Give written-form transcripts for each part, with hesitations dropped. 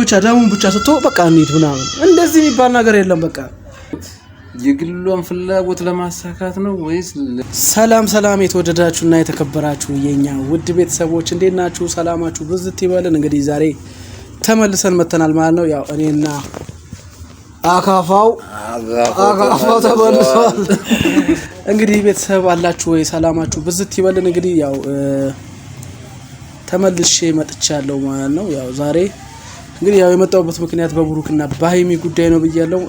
ብቻ ደሙን ብቻ ስትቶ በቃ እንሂድ ምናምን እንደዚህ የሚባል ነገር የለም። በቃ የግሏን ፍላጎት ለማሳካት ነው ወይስ? ሰላም የተወደዳችሁና የተከበራችሁ የኛ ውድ ቤተሰቦች እንዴት ናችሁ? ሰላማችሁ ብዝት ይበልን። እንግዲህ ዛሬ ተመልሰን መተናል ማለት ነው። ያው እኔና አካፋው ተመልሷል። እንግዲህ ቤተሰብ አላችሁ ወይ? ሰላማችሁ ብዝት ይበልን። እንግዲህ ያው ተመልሼ መጥቻለሁ ማለት ነው። ያው ዛሬ እንግዲህ ያው የመጣሁበት ምክንያት በብሩክና በሃይሚ ጉዳይ ነው ብያለሁ።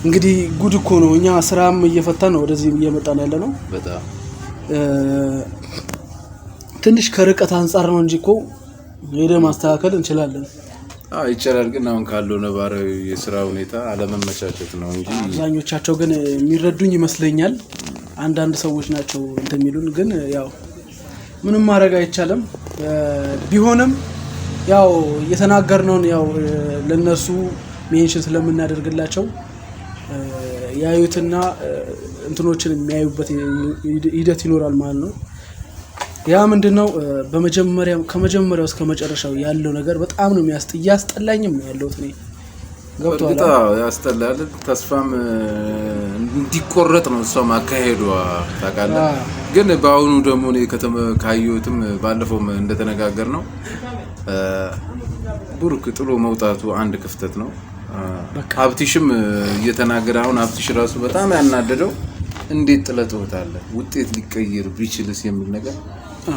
እንግዲህ ጉድ እኮ ነው። እኛ ስራም እየፈታን ነው ወደዚህ እየመጣን ያለ ነው። በጣም ትንሽ ከርቀት አንፃር ነው እንጂ እኮ ሄደ ማስተካከል እንችላለን። ይቻላል፣ ግን አሁን ካለው ነባራዊ የስራ ሁኔታ አለመመቻቸት ነው እንጂ አብዛኞቻቸው ግን የሚረዱኝ ይመስለኛል። አንዳንድ ሰዎች ናቸው እንደሚሉን፣ ግን ያው ምንም ማድረግ አይቻልም። ቢሆንም ያው እየተናገርነውን ያው ለነሱ ሜንሽን ስለምናደርግላቸው ያዩትና እንትኖችን የሚያዩበት ሂደት ይኖራል ማለት ነው። ያ ምንድነው? ከመጀመሪያው እስከ መጨረሻው ያለው ነገር በጣም ነው ያስጠላኝም ነው ያለው። እኔ ገብቷል። ያስጠላል። ተስፋም እንዲቆረጥ ነው እሷም አካሄዷ ታውቃለህ። ግን በአሁኑ ደግሞ እኔ ካየሁትም ባለፈውም እንደተነጋገር ነው ብሩክ ጥሎ መውጣቱ አንድ ክፍተት ነው። ሀብቲሽም እየተናገረ አሁን ሀብቲሽ ራሱ በጣም ያናደደው እንዴት ጥለህ ትወጣለህ ውጤት ሊቀየር ቢችልስ የሚል ነገር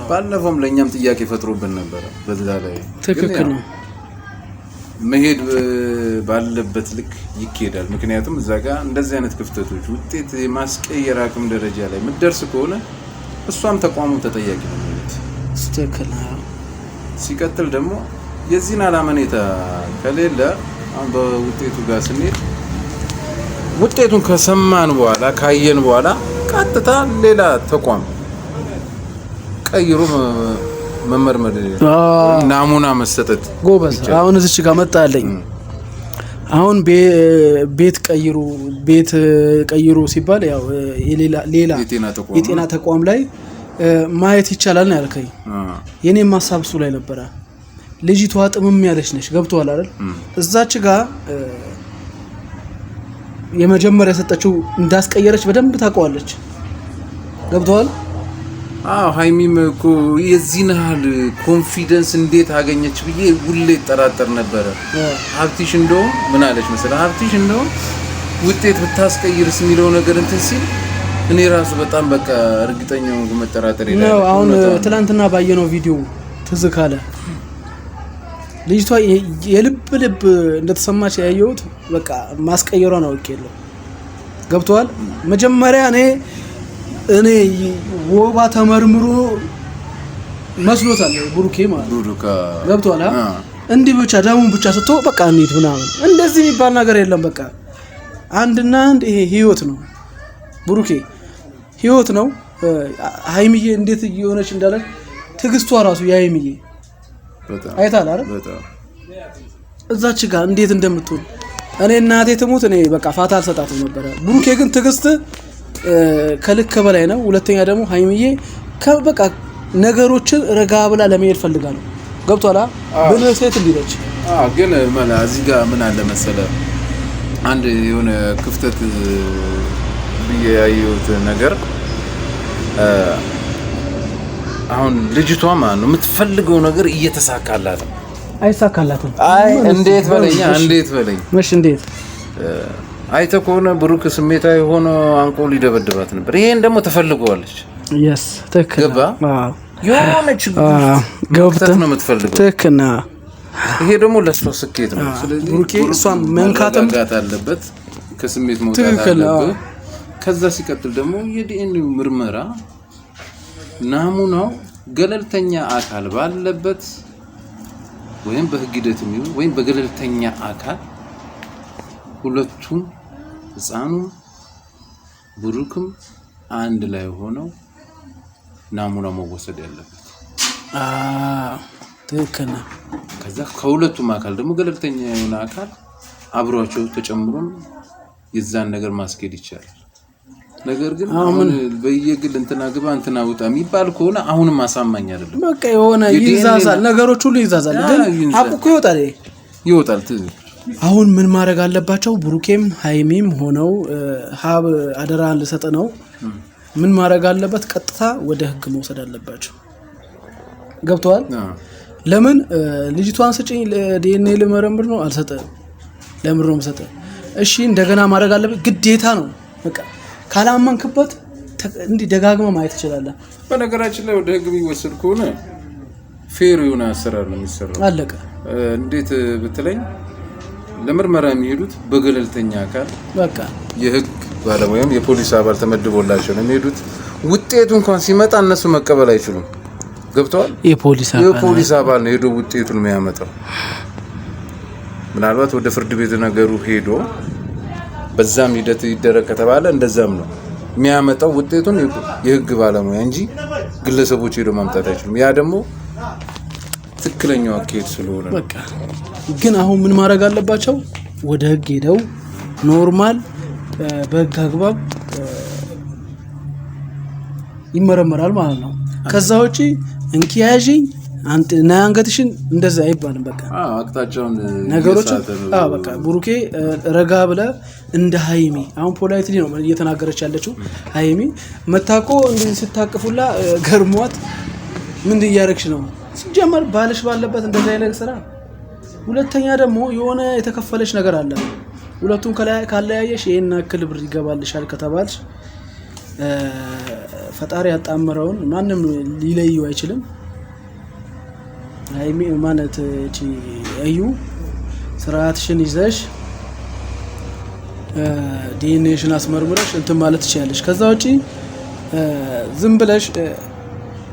ባለፈውም ለኛም ጥያቄ ፈጥሮብን ነበር። በዛ ላይ ትክክል ነው። መሄድ ባለበት ልክ ይኬዳል። ምክንያቱም እዛ ጋር እንደዚህ አይነት ክፍተቶች ውጤት የማስቀየር አቅም ደረጃ ላይ ምትደርስ ከሆነ እሷም ተቋሙ ተጠያቂ ነው ማለት ትክክል ነው። ሲቀጥል ደግሞ የዚህን አላመኔታ ከሌለ አሁን በውጤቱ ጋር ስንሄድ ውጤቱን ከሰማን በኋላ ካየን በኋላ ቀጥታ ሌላ ተቋም ቀይሮ መመርመር ናሙና መሰጠት ጎበዝ። አሁን እዚች ጋር መጣለኝ። አሁን ቤት ቀይሩ ሲባል ያው ሌላ የጤና ተቋም ላይ ማየት ይቻላል ነው ያልከኝ። የኔም ሀሳብ እሱ ላይ ነበረ። ልጅቷ ጥምም ያለች ነች። ገብቷል አይደል? እዛች ጋር የመጀመሪያ ሰጠችው እንዳስቀየረች በደንብ ታውቀዋለች። ገብቷል? ሃይሚም እኮ የዚህን ያህል ኮንፊደንስ እንዴት አገኘች ብዬ ሁሌ ጠራጠር ነበረ። ሀብቲሽ እንደው ምን አለች መሰለህ? ሀብቲሽ እንደው ውጤት ብታስቀይርስ የሚለው ነገር እንትን ሲል እኔ ራሱ በጣም በቃ እርግጠኛው መጠራጠር ይላል ነው። አሁን ትላንትና ባየነው ቪዲዮ ትዝ ካለ ልጅቷ የልብ እንደተሰማች ያየሁት በቃ ማስቀየሯ ነው ወቄለው። ገብቷል? መጀመሪያ እኔ ወባ ተመርምሮ መስሎታል ብሩኬ ማለት ብሩካ። ገብቷል? እንዲህ ብቻ ደሙን ብቻ ስትቶ በቃ እንሂድ ምናምን እንደዚህ የሚባል ነገር የለም። በቃ አንድና አንድ ይሄ ህይወት ነው ብሩኬ፣ ህይወት ነው። ሃይሚዬ እንዴት እየሆነች እንዳለች ትግስቷ ራሱ የሃይሚዬ አይታል አይደል? እዛች ጋር እንዴት እንደምትሆን እኔ እናቴ ትሙት እኔ በቃ ፋታ አልሰጣትም ነበር። ብሩኬ ግን ትግስት ከልክ በላይ ነው። ሁለተኛ ደግሞ ሃይሚዬ በቃ ነገሮችን ረጋ ብላ ለመሄድ ፈልጋለሁ። ገብቷላ? ብልህ ሴት እንዲለች ግን ማላ እዚህ ጋር ምን አለ መሰለ አንድ የሆነ ክፍተት ያየሁት ነገር አሁን ልጅቷ ማለት ነው የምትፈልገው ነገር እየተሳካላት ነው። አይሳካላትም። እንዴት በለኝ እሺ እንዴት አይተህ ከሆነ ብሩክ ስሜታዊ ሆኖ አንቆ ሊደበድባት ነበር። ይሄን ደግሞ ተፈልገዋለች። yes ትክክል። ገባ? የሆነች ገብተህ ነው የምትፈልገው። ትክክል ነው። ይሄ ደግሞ ለሷ ስኬት ነው። ስለዚህ ብሩኬ እሷን መንካትም አለበት፣ ከስሜት መውጣት አለበት። ከዛ ሲቀጥል ደግሞ የዲኤንኤ ምርመራ ናሙናው ገለልተኛ አካል ባለበት ወይም በህግ ሂደት የሚሆን ወይም በገለልተኛ አካል ሁለቱም ህፃኑም ብሩክም አንድ ላይ ሆነው ናሙናው መወሰድ ያለበት። ትክክል ነው። ከዛ ከሁለቱም አካል ደግሞ ገለልተኛ የሆነ አካል አብሯቸው ተጨምሮም የዛን ነገር ማስኬድ ይቻላል። ነገር ግን አሁን በየግል እንትና ግባ እንትና ውጣ የሚባል ከሆነ አሁንም አሳማኝ አይደለም። በቃ የሆነ ይዛዛል፣ ነገሮች ሁሉ ይዛዛል። ግን አቁኩ ይወጣል። አሁን ምን ማድረግ አለባቸው? ብሩኬም ሃይሚም ሆነው ሀብ አደራ ልሰጥ ነው። ምን ማድረግ አለበት? ቀጥታ ወደ ህግ መውሰድ አለባቸው። ገብቷል? ለምን ልጅቷን ስጪኝ ዲኤንኤ ልመረምር ነው አልሰጠም። ለምን ነው የምሰጠው? እሺ እንደገና ማድረግ አለበት፣ ግዴታ ነው። በቃ ካላመንክበት እንዲህ ደጋግመህ ማየት ትችላለህ። በነገራችን ላይ ወደ ህግ ቢወሰድ ከሆነ ፌር የሆነ አሰራር ነው የሚሰራው። አለቀ። እንዴት ብትለኝ ለምርመራ የሚሄዱት በገለልተኛ አካል በቃ የህግ ባለሙያም የፖሊስ አባል ተመድቦላቸው ነው የሚሄዱት። ውጤቱ እንኳን ሲመጣ እነሱ መቀበል አይችሉም። ገብቷል? የፖሊስ አባል ነው ሄዶ ውጤቱን የሚያመጣው። ምናልባት ወደ ፍርድ ቤት ነገሩ ሄዶ በዛም ሂደት ይደረግ ከተባለ እንደዛም ነው የሚያመጣው ውጤቱን የህግ ባለሙያ እንጂ ግለሰቦች ሄዶ ማምጣት አይችሉም። ያ ደግሞ ትክክለኛው አካሄድ ስለሆነ በቃ ግን አሁን ምን ማድረግ አለባቸው? ወደ ህግ ሄደው ኖርማል በህግ አግባብ ይመረመራል ማለት ነው። ከዛ ውጪ እንኪያዥኝ አንተ ናንገትሽን እንደዛ አይባልም። በቃ አቅጣጫውን ነገሮች በቃ ብሩኬ ረጋ ብለ እንደ ሃይሚ አሁን ፖላይትሊ ነው እየተናገረች ያለችው። ሃይሚ መታቆ እንዴ ስታቅፉላ ገርሟት ምን እያረክሽ ነው? ሲጀመር ባልሽ ባለበት እንደዛ አይነት ስራ። ሁለተኛ ደግሞ የሆነ የተከፈለች ነገር አለ። ሁለቱን ካለያየሽ ይሄን አክል ብር ይገባልሻል ከተባልሽ ፈጣሪ ያጣመረውን ማንም ሊለየው አይችልም። ሃይሚ ማለት እቺ አዩ ስርዓትሽን ይዘሽ ዲኤንኤሽን አስመርምረሽ እንትን ማለት ትችያለሽ። ከዛ ውጪ ዝም ብለሽ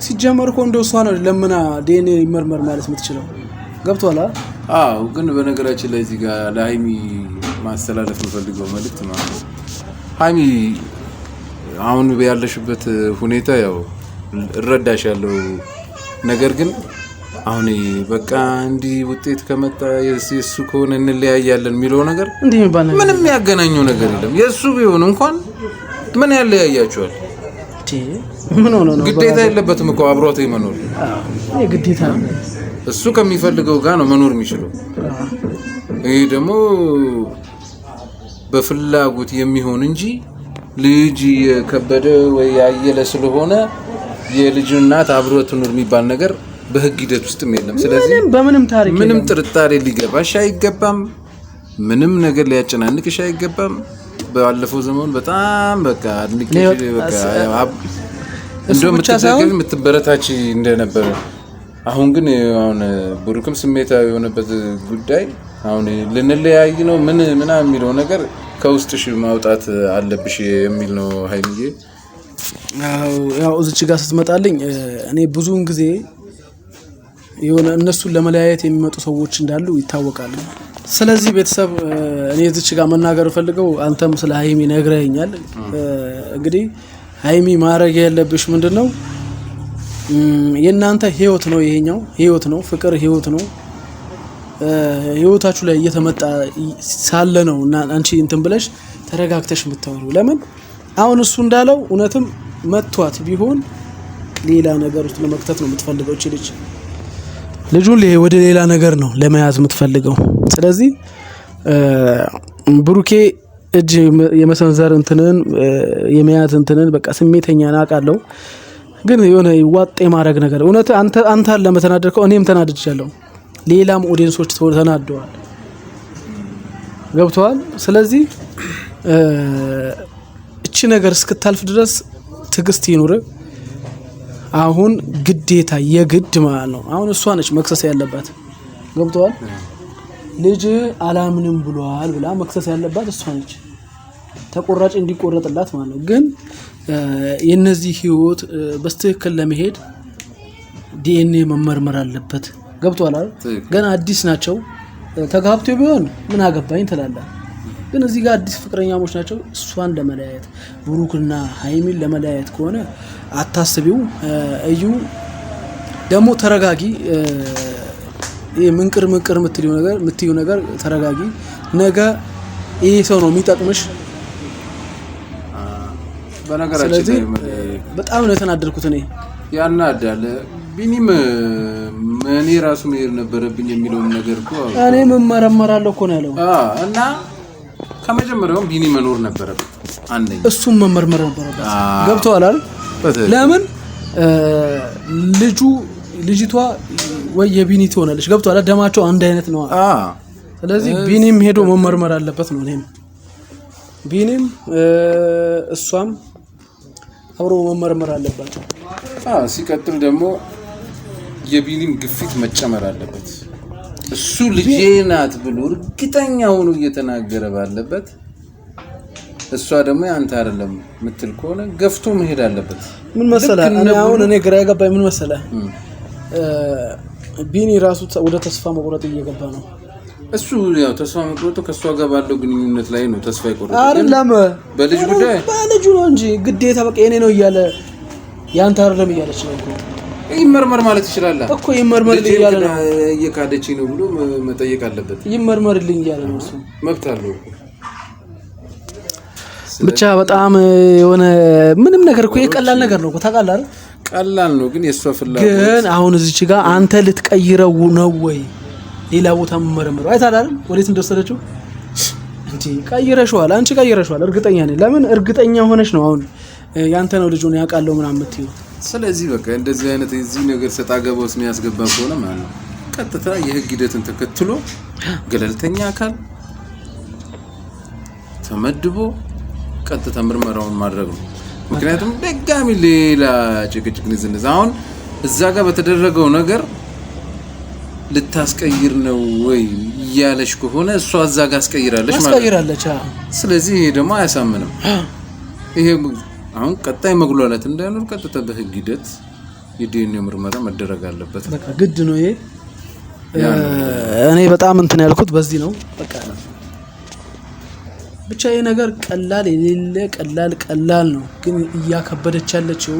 ሲጀመር እኮ እንደው እሷ ነው ለምና ዲኤንኤ ይመርመር ማለት የምትችለው። ገብቷል? አዎ። ግን በነገራችን ላይ እዚህ ጋር ለሃይሚ ማስተላለፍ የምፈልገው መልእክት ማለት ነው፣ ሃይሚ አሁን ያለሽበት ሁኔታ ያው እረዳሻለሁ። ነገር ግን አሁን በቃ እንዲህ ውጤት ከመጣ የሱ ከሆነ እንለያያለን የሚለው ነገር እንዴ ምንም ያገናኘው ነገር የለም። የሱ ቢሆን እንኳን ምን ያለያያቸዋል? ምን ሆነ ነው? ግዴታ የለበትም እኮ አብሮት መኖር። ይሄ ግዴታ እሱ ከሚፈልገው ጋር ነው መኖር የሚችለው። ይሄ ደግሞ በፍላጎት የሚሆን እንጂ ልጅ የከበደ ወይ ያየለ ስለሆነ የልጅ እናት አብሮት ኑር የሚባል ነገር በህግ ሂደት ውስጥም የለም። ስለዚህ በምንም ታሪክ ምንም ጥርጣሬ ሊገባሽ አይገባም። ምንም ነገር ሊያጨናንቅሽ አይገባም። ባለፈው ዘመን በጣም በቃ አድንቄሽ በቃ እንደውም የምትበረታች እንደነበረ አሁን ግን አሁን ብሩክም ስሜታዊ የሆነበት ጉዳይ አሁን ልንለያይ ነው ምን የሚለው ነገር ከውስጥሽ ማውጣት አለብሽ የሚል ነው ሃይሚዬ። ያው እዚች ጋር ስትመጣልኝ እኔ ብዙውን ጊዜ የሆነ እነሱን ለመለያየት የሚመጡ ሰዎች እንዳሉ ይታወቃል። ስለዚህ ቤተሰብ እኔ እዚች ጋር መናገር ፈልገው አንተም ስለ ሃይሚ ነግረኸኛል። እንግዲህ ሃይሚ ማድረግ ያለብሽ ምንድነው? የእናንተ ህይወት ነው፣ ይሄኛው ህይወት ነው፣ ፍቅር ህይወት ነው። ህይወታችሁ ላይ እየተመጣ ሳለ ነው እና አንቺ እንትን ብለሽ ተረጋግተሽ የምታወሪው። ለምን አሁን እሱ እንዳለው እውነትም መቷት ቢሆን ሌላ ነገር ውስጥ ለመክተት ነው የምትፈልገው። እቺ ልጁን ወደ ሌላ ነገር ነው ለመያዝ የምትፈልገው። ስለዚህ ብሩኬ እጅ የመሰንዘር እንትንን የመያዝ እንትንን በቃ ስሜተኛ ናቃለው። ግን የሆነ ዋጤ ማድረግ ነገር እውነት አንተ ለመተናደርከው እኔም ተናድጃለሁ። ሌላም ኦዲየንሶች ተናደዋል። ገብቷል? ስለዚህ እቺ ነገር እስክታልፍ ድረስ ትግስት ይኑር። አሁን ግዴታ የግድ ማለት ነው። አሁን እሷ ነች መክሰስ ያለባት። ገብቷል? ልጅ አላምንም ብሏል ብላ መክሰስ ያለባት እሷ ነች፣ ተቆራጭ እንዲቆረጥላት ማለት ነው። ግን የነዚህ ህይወት በስትክክል ለመሄድ ዲኤንኤ መመርመር አለበት። ገብቷል? ገና አዲስ ናቸው። ተጋብቶ ቢሆን ምን አገባኝ ትላለህ። ግን እዚህ ጋር አዲስ ፍቅረኛሞች ናቸው። እሷን ለመለያየት ብሩክና ሃይሚን ለመለያየት ከሆነ አታስቢው። እዩ ደግሞ ተረጋጊ። ምንቅር የምትዩ ነገር ተረጋጊ። ነገ ይሄ ሰው ነው የሚጠቅምሽ። በነገራችን በጣም ነው የተናደድኩት እኔ ያናዳለ ቢኒም እኔ ራሱ መሄድ ነበረብኝ የሚለው ነገር እኮ እኔ መመረመራለሁ እኮ ነው ያለው እና ከመጀመሪያውም ቢኒ መኖር ነበረበት አንደኛ እሱም መመርመር ነበረበት ገብቷል አይደል ለምን ልጅቷ ወይ የቢኒ ትሆናለች ገብቷል ደማቸው አንድ አይነት ነው ስለዚህ ቢኒም ሄዶ መመርመር አለበት ነው እኔም ቢኒም እሷም አብሮ መመርመር አለባቸው ሲቀጥል ደግሞ የቢኒም ግፊት መጨመር አለበት እሱ ልጄ ናት ብሎ እርግጠኛ ሆኖ እየተናገረ ባለበት እሷ ደግሞ ያንተ አይደለም ምትል ከሆነ ገፍቶ መሄድ አለበት ምን መሰለህ እኔ ግራ የገባኝ ምን መሰለህ ቢኒ ራሱ ወደ ተስፋ መቁረጥ እየገባ ነው እሱ ያው ተስፋ መቁረጡ ከሷ ጋር ባለው ግንኙነት ላይ ነው ተስፋ ይቆርጣል አይደለም በልጅ ጉዳይ በልጁ ነው እንጂ ግዴታ በቃ የኔ ነው እያለ ያንተ አይደለም እያለች ነው ይመርመር ማለት ይችላል እኮ ይመርመርልኝ እያለ ነው እየካደች ነው ብሎ መጠየቅ አለበት ይመርመርልኝ እያለ ነው እሱ መብት አለው ብቻ በጣም የሆነ ምንም ነገር እኮ የቀላል ነገር ነው እኮ ታውቃለህ አይደል ቀላል ነው ግን የሷ ፍላጎት ግን አሁን እዚች ጋር አንተ ልትቀይረው ነው ወይ ሌላ ቦታ መመረመሩ አይታል አይደል ወዴት እንደወሰደችው እንዴ ቀይረሽዋል አንቺ ቀይረሽዋል እርግጠኛ ነኝ ለምን እርግጠኛ ሆነሽ ነው አሁን ያንተ ነው ልጅ ነው ያውቃለው ምናምን የምትይው ስለዚህ በቃ እንደዚህ አይነት እዚህ ነገር ሰጣገባውስ የሚያስገባ ከሆነ ማለት ነው ቀጥታ የህግ ሂደትን ተከትሎ ገለልተኛ አካል ተመድቦ ቀጥታ ምርመራውን ማድረግ ነው ምክንያቱም ደጋሚ ሌላ ጭቅጭቅ ንዝንዝ አሁን እዛ ጋር በተደረገው ነገር ልታስቀይር ነው ወይ ያለሽ ከሆነ እሷ እዛ ጋር አስቀይራለች ማለት ነው ስለዚህ ይሄ ደግሞ አያሳምንም ይሄ አሁን ቀጣይ መግሏላት እንዳይኖር ቀጥታ በህግ ሂደት የዲኤንኤ ምርመራ መደረግ አለበት በቃ ግድ ነው ይሄ እኔ በጣም እንትን ያልኩት በዚህ ነው በቃ ብቻ ይሄ ነገር ቀላል የሌለ ቀላል ነው ግን እያከበደች ያለችው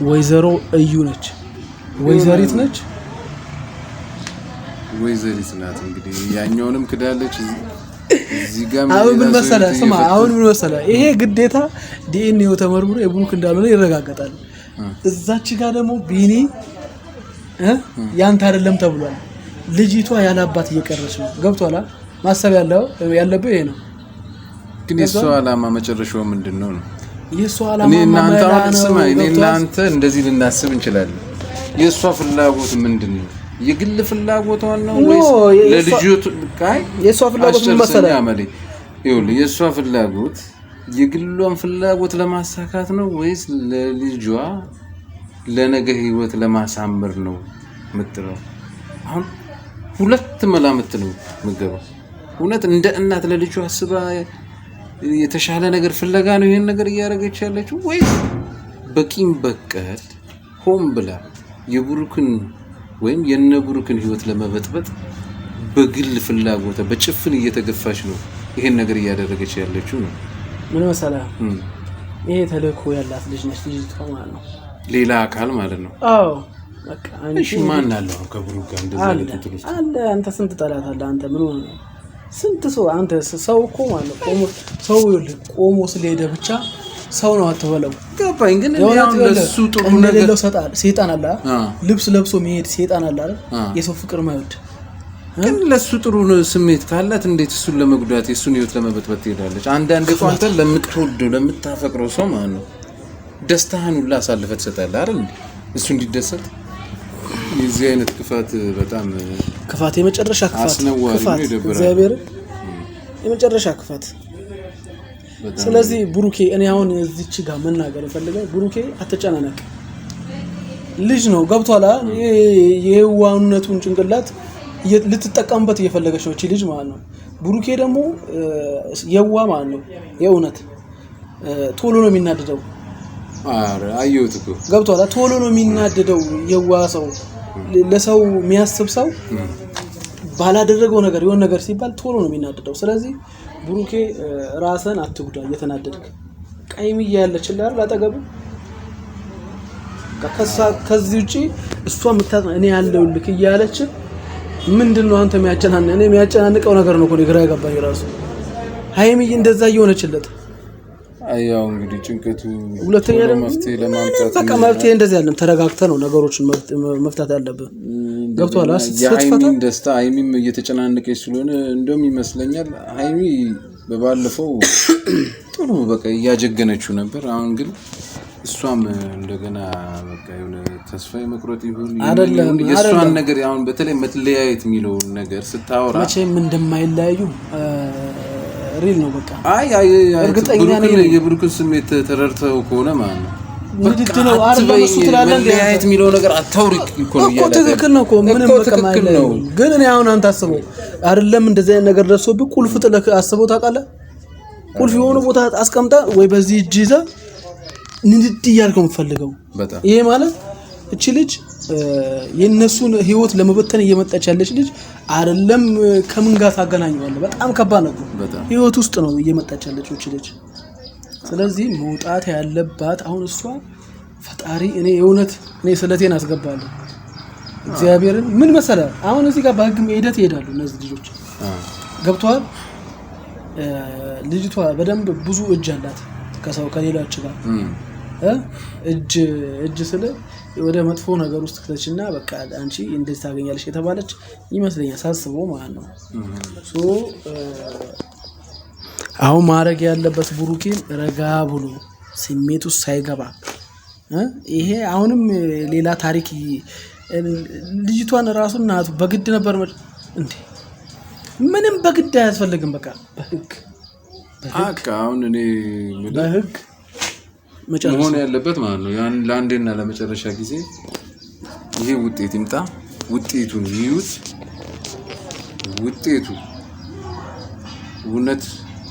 ወይዘሮ እዩ ነች ወይዘሪት ነች ናት እንግዲህ ያኛውንም ክዳለች እዚህ ጋር ምን መሰለህ ስማ አሁን ምን መሰለህ ይሄ ግዴታ ዲኤንኤው ተመርምሮ የብሩክ እንዳልሆነ ይረጋገጣል እዛች ጋር ደግሞ ቢኒ ያንተ አይደለም ተብሏል ልጅቷ ያለ አባት እየቀረች ነው ገብቷላ ማሰብ ያለበት ይሄ ነው ግን የሷ አላማ መጨረሻው ምንድነው ነው የሷ አላማ እናንተ እንደዚህ ልናስብ እንችላለን የሷ ፍላጎት ምንድነው የግል ፍላጎቷ ነው ወይስ ለልጅቱ ካይ የሷ ፍላጎት ምን መሰለህ ይኸውልህ የሷ ፍላጎት የግሏን ፍላጎት ለማሳካት ነው ወይስ ለልጇ ለነገ ህይወት ለማሳመር ነው ምትለው አሁን ሁለት መላምት ነው ምገበው እውነት እንደ እናት ለልጇ አስባ የተሻለ ነገር ፍለጋ ነው ይሄን ነገር እያደረገች ያለችው ወይስ በቂም በቀል ሆም ብላ የብሩክን ወይም የነብሩክን ህይወት ለመበጥበጥ በግል ፍላጎት በጭፍን እየተገፋች ነው ይሄን ነገር እያደረገች ያለችው ነው ምን መሰለህ ይሄ ተልእኮ ያላት ልጅ ነች ልጅቷ ማለት ነው ሌላ አካል ማለት ነው አዎ በቃ አንቺ ማን አለው ከብሩክ ጋር እንደዛ ለተጥሉት አለ አንተ ስንት ጠላት አለ አንተ ምን ሆነ ስንት ሰው አንተ ሰው እኮ ማለት ቆሞ ሰው ቆሞ ስለሄደ ብቻ ሰው ነው አትበለው ገባኝ ግን ለሱ ጥሩ ነገር ለለው ሰይጣን አለ ልብስ ለብሶ መሄድ ሰይጣን አለ አይደል የሰው ፍቅር ማይወድ ግን ለሱ ጥሩ ስሜት ካላት እንዴት እሱን ለመጉዳት የሱን ህይወት ለመበጥበጥ ትሄዳለች አንዳንድ ቋንተ ለምትወደው ለምታፈቅረው ሰው ማለት ነው ደስታህን ሁላ አሳልፈት ሰጣለህ አይደል እሱ እንዲደሰት የዚህ አይነት ክፋት በጣም ክፋት የመጨረሻ ክፋት እግዚአብሔር የመጨረሻ ክፋት ስለዚህ ብሩኬ እኔ አሁን እዚች ጋር መናገር ፈልገው ብሩኬ አትጨናነቅ ልጅ ነው ገብቷላ የዋኑነቱን ጭንቅላት ልትጠቀምበት እየፈለገች ነው እቺ ልጅ ማለት ነው ብሩኬ ደግሞ የዋ ማለት ነው የእውነት ቶሎ ነው የሚናደደው አዩት እኮ ገብቷላ ቶሎ ነው የሚናደደው የዋ ሰው ለሰው የሚያስብ ሰው ባላደረገው ነገር የሆነ ነገር ሲባል ቶሎ ነው የሚናደደው ስለዚህ ብሩኬ ራስን አትጉዳ እየተናደድክ ቀይምያ ያለችልህ አጠገብ ከዚህ ውጪ እሷ ምታጥና እኔ ያለውልክ እያለች ምንድነው አንተ የሚያጨናንቀው ነገር ነው እኮ ግራ ያጋባኝ ራሱ ሃይሚዬ እንደዛ እየሆነችለት አያው እንግዲህ ጭንቀቱ ሁለተኛ ደግሞ መፍትሄ ለማምጣት በቃ መፍትሄ እንደዚህ አይደለም ተረጋግተህ ነው ነገሮችን መፍታት ያለብህ ገብቷል የሃይሚን ደስታ ሃይሚም እየተጨናነቀች ስለሆነ እንደውም ይመስለኛል ሃይሚ በባለፈው ጥሩ በቃ ያጀገነችው ነበር አሁን ግን እሷም እንደገና በቃ የሆነ ተስፋ መቁረጥ ይሁን አይደለም የሷን ነገር አሁን በተለይ መትለያየት የሚለው ነገር ስታወራ መቼም እንደማይለያዩ ሪል ነው በቃ እርግጠኛ ነኝ የብሩክን ስሜት ተረድተው ከሆነ ማለት ነው ንግድ ነው አይደለም እሱ ትላለህ ለያየት የሚለው ነገር አታውሪ እኮ ነው እኮ ትክክል ነው እኮ ምንም ከማይል ነው ግን እኔ አሁን አንተ አስበው አይደለም እንደዚህ አይነት ነገር ደርሶብህ ቁልፍ ጥለህ አስበው ታውቃለህ ቁልፍ የሆነ ቦታ አስቀምጣ ወይ በዚህ እጅ ይዘህ ንድድ እያልከው የምትፈልገው ይሄ ማለት እቺ ልጅ የነሱን ህይወት ለመበተን እየመጣች ያለች ልጅ አይደለም ከምን ጋር ታገናኘዋለህ በጣም ከባድ ነው ህይወት ውስጥ ነው እየመጣች ያለች እቺ ልጅ ስለዚህ መውጣት ያለባት አሁን እሷ ፈጣሪ እኔ የእውነት እኔ ስለቴን አስገባለሁ እግዚአብሔርን ምን መሰለህ አሁን እዚህ ጋር በህግም ሂደት ይሄዳሉ እነዚህ ልጆች ገብቷል ልጅቷ በደንብ ብዙ እጅ አላት ከሰው ከሌላች ጋር እጅ ስለ ወደ መጥፎ ነገር ውስጥ ከተችና በቃ አንቺ እንደዚህ ታገኛለሽ የተባለች ይመስለኛል ሳስበው ማለት ነው ሶ አሁን ማረግ ያለበት ብሩኬን ረጋ ብሎ ስሜቱ ሳይገባ ይሄ አሁንም ሌላ ታሪክ ልጅቷን ራሱን ናቱ በግድ ነበር እንዴ ምንም በግድ አያስፈልግም በቃ በህግ አሁን እኔ በህግ መሆን ያለበት ማለት ነው ያን ለአንዴና ለመጨረሻ ጊዜ ይሄ ውጤት ይምጣ ውጤቱን ይዩት ውጤቱ እውነት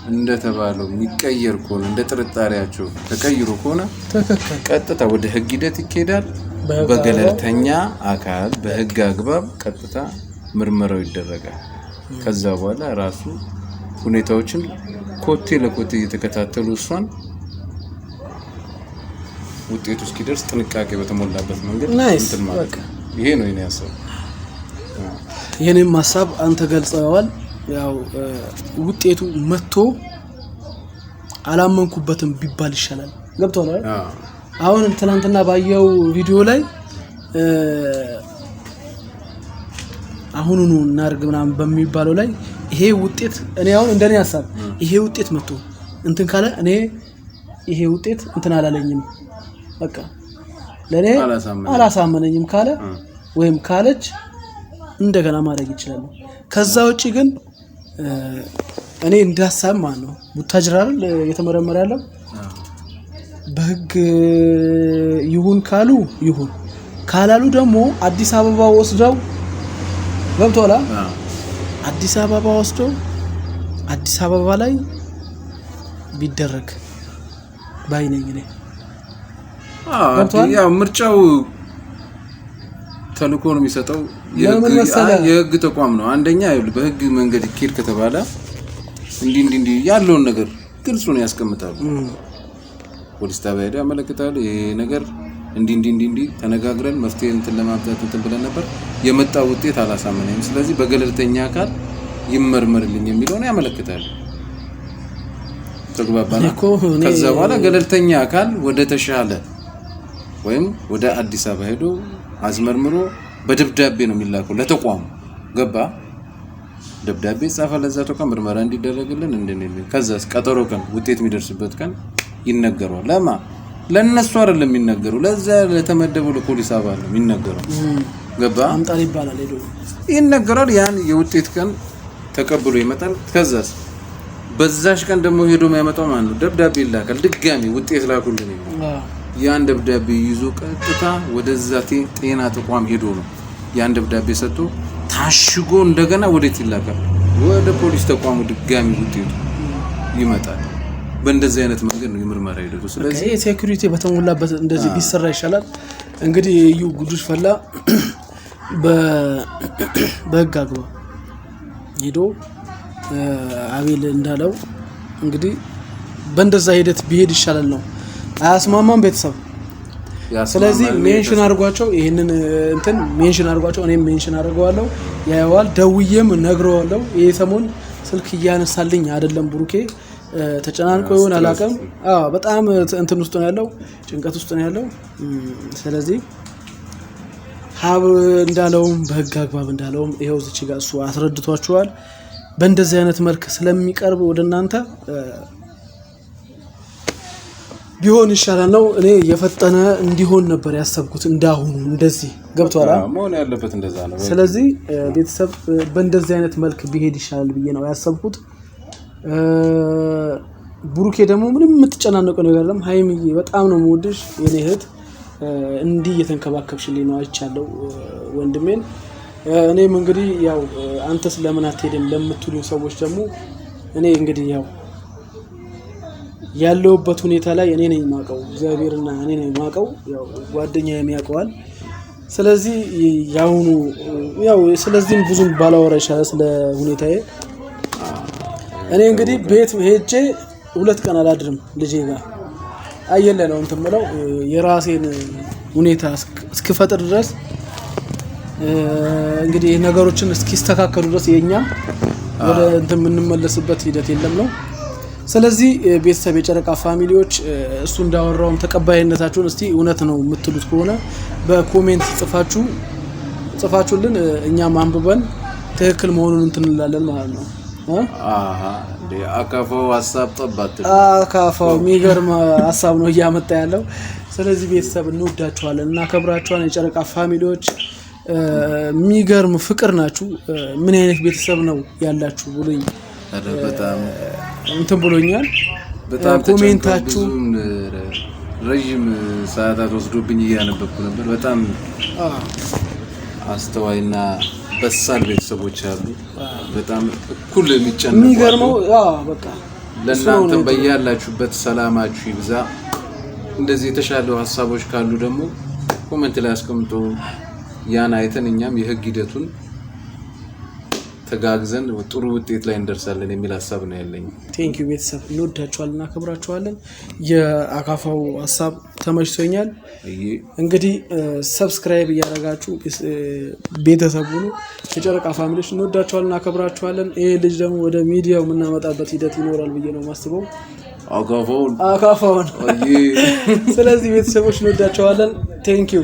እንደተባለው የሚቀየር ከሆነ እንደ ጥርጣሬያቸው ተቀይሮ ከሆነ ቀጥታ ወደ ህግ ሂደት ይኬዳል በገለልተኛ አካል በህግ አግባብ ቀጥታ ምርመራው ይደረጋል ከዛ በኋላ ራሱ ሁኔታዎችን ኮቴ ለኮቴ እየተከታተሉ እሷን ውጤቱ እስኪደርስ ጥንቃቄ በተሞላበት መንገድ እንትን ማለት ይሄ ነው የኔ ሐሳብ የኔም ሐሳብ አንተ ገልጸዋል ያው ውጤቱ መጥቶ አላመንኩበትም ቢባል ይሻላል ገብቷል አሁን ትናንትና ባየው ቪዲዮ ላይ አሁኑኑ እናርግ ምናምን በሚባለው ላይ ይሄ ውጤት እኔ አሁን እንደኔ ሐሳብ ይሄ ውጤት መጥቶ እንትን ካለ እኔ ይሄ ውጤት እንትን አላለኝም በቃ ለኔ አላሳመነኝም ካለ ወይም ካለች እንደገና ማድረግ ይችላል ከዛ ውጪ ግን እኔ እንዳሳብ ማለት ነው ቡታጅራል የተመረመረ ያለው በህግ ይሁን ካሉ ይሁን ካላሉ ደግሞ አዲስ አበባ ወስደው ገብቶላ አዲስ አበባ ወስደው አዲስ አበባ ላይ ቢደረግ ባይነኝ ነኝ ያው ምርጫው ተልኮ ነው የሚሰጠው የህግ ተቋም ነው አንደኛ በህግ መንገድ ይኬድ ከተባለ እንዲ ያለውን ነገር ግልጽ ነው ያስቀምጣሉ ፖሊስ ጣቢያ ሄዳ ያመለክታሉ ይሄ ነገር እንዲ ተነጋግረን መፍትሄ እንትን ለማምጣት እንትን ብለን ነበር የመጣው ውጤት አላሳመነኝም ስለዚህ በገለልተኛ አካል ይመርመርልኝ የሚለው ነው ያመለክታሉ ተግባባና ከዛ በኋላ ገለልተኛ አካል ወደ ተሻለ ወይም ወደ አዲስ አበባ ሄዶ አዝመርምሮ በደብዳቤ ነው የሚላከው ለተቋሙ ገባ ደብዳቤ ጻፈ ለዛ ተቋም ምርመራ እንዲደረግልን እንደነዚህ ከዛስ ቀጠሮ ቀን ውጤት የሚደርስበት ቀን ይነገራል ለማ ለነሱ አይደለም የሚነገረው ለዛ ለተመደበው ለፖሊስ አባል ነው የሚነገረው ገባ አምጣል ይባላል ሄዶ ይነገራል ያን የውጤት ቀን ተቀብሎ ይመጣል ከዛስ በዛሽ ቀን ደግሞ ሄዶ የሚያመጣው ማን ነው ደብዳቤ ይላካል ድጋሚ ውጤት ላኩልኝ ያን ደብዳቤ ይዞ ቀጥታ ወደዛ ጤና ተቋም ሄዶ ነው ያን ደብዳቤ ሰጥቶ ታሽጎ እንደገና ወዴት ይላካል ወደ ፖሊስ ተቋሙ ድጋሚ ውጤቱ ይመጣል በእንደዚህ አይነት መንገድ ነው ምርመራ ሂደቱ ስለዚህ ሴኩሪቲ በተሞላበት እንደዚህ ቢሰራ ይሻላል እንግዲህ እዩ ጉዱሽ ፈላ በህግ አግባብ ሄዶ አቤል እንዳለው እንግዲህ በእንደዛ ሂደት ቢሄድ ይሻላል ነው አያስማማም ቤተሰብ ስለዚህ ሜንሽን አድርጓቸው ይሄንን እንትን ሜንሽን አድርጓቸው እኔም ሜንሽን አድርገዋለሁ ያያዋል ደውዬም ነግረዋለሁ ይሄ ሰሞን ስልክ እያነሳልኝ አይደለም ብሩኬ ተጨናንቆ ይሆን አላውቅም። በጣም እንትን ውስጥ ነው ያለው፣ ጭንቀት ውስጥ ነው ያለው። ስለዚህ ሀብ እንዳለውም በህግ አግባብ እንዳለውም ይሄው እዚህ ጋር እሱ አስረድቷቸዋል። በእንደዚህ አይነት መልክ ስለሚቀርብ ወደናንተ ቢሆን ይሻላል ነው። እኔ የፈጠነ እንዲሆን ነበር ያሰብኩት እንዳሁኑ እንደዚህ ገብቷል መሆን ያለበት እንደዛ ነው። ስለዚህ ቤተሰብ በእንደዚህ አይነት መልክ ቢሄድ ይሻላል ብዬ ነው ያሰብኩት። ብሩኬ ደግሞ ምንም የምትጨናነቀው ነገር የለም። ሃይሚዬ በጣም ነው የምወድሽ የኔ እህት፣ እንዲህ እየተንከባከብሽልኝ ነው አይቻለሁ ወንድሜን። እኔም እንግዲህ ያው አንተስ ለምን አትሄድም ለምትሉኝ ሰዎች ደግሞ እኔ እንግዲህ ያው ያለውበት ሁኔታ ላይ እኔ ነኝ የማውቀው፣ እግዚአብሔርና እኔ ነኝ የማውቀው፣ ያው ጓደኛዬም ያውቀዋል። ስለዚህ ያው ስለዚህም ብዙም ባላወራ ይሻላል ስለ ሁኔታዬ። እኔ እንግዲህ ቤት ሄጄ 2 ቀን አላድርም ልጄ ጋር አየለ ነው እንትን ብለው የራሴን ሁኔታ እስክፈጥር ድረስ እንግዲህ ነገሮችን እስኪስተካከሉ ድረስ የኛ ወደ እንትን የምንመለስበት ሂደት የለም ነው። ስለዚህ ቤተሰብ የጨረቃ ፋሚሊዎች እሱ እንዳወራውም ተቀባይነታችሁን እስቲ እውነት ነው የምትሉት ከሆነ በኮሜንት ጽፋችሁልን እኛም አንብበን ትክክል መሆኑን እንትን እንላለን ማለት ነው። አካፋው ሀሳብ ጠባት አካፋው የሚገርም ሀሳብ ነው እያመጣ ያለው። ስለዚህ ቤተሰብ እንወዳችኋለን እና ከብራችኋን የጨረቃ ፋሚሊዎች የሚገርም ፍቅር ናችሁ። ምን አይነት ቤተሰብ ነው ያላችሁ ብሎኝ በጣም እንትን ብሎኛል። በጣም ኮሜንታችሁ ረጅም ሰዓታት ወስዶብኝ እያነበብኩ ነበር። በጣም አስተዋይና በሳል ቤተሰቦች አሉ። በጣም እኩል የሚጨነቁ የሚገርመው በቃ ለእናንተ በያላችሁበት ሰላማችሁ ይብዛ። እንደዚህ የተሻሉ ሀሳቦች ካሉ ደግሞ ኮሜንት ላይ አስቀምጡ። ያን አይተን እኛም የህግ ሂደቱን ተጋግዘን ጥሩ ውጤት ላይ እንደርሳለን የሚል ሀሳብ ነው ያለኝ። ቴንክ ዩ ቤተሰብ እንወዳችኋለን እና አከብራችኋለን። የአካፋው ሀሳብ ተመችቶኛል። እንግዲህ ሰብስክራይብ እያደረጋችሁ ቤተሰብ ሁኑ። የጨረቃ ፋሚሊዎች እንወዳችኋለን እና አከብራችኋለን። ይሄ ልጅ ደግሞ ወደ ሚዲያው የምናመጣበት ሂደት ይኖራል ብዬ ነው የማስበው አካፋውን። ስለዚህ ቤተሰቦች እንወዳችኋለን። ቴንክ ዩ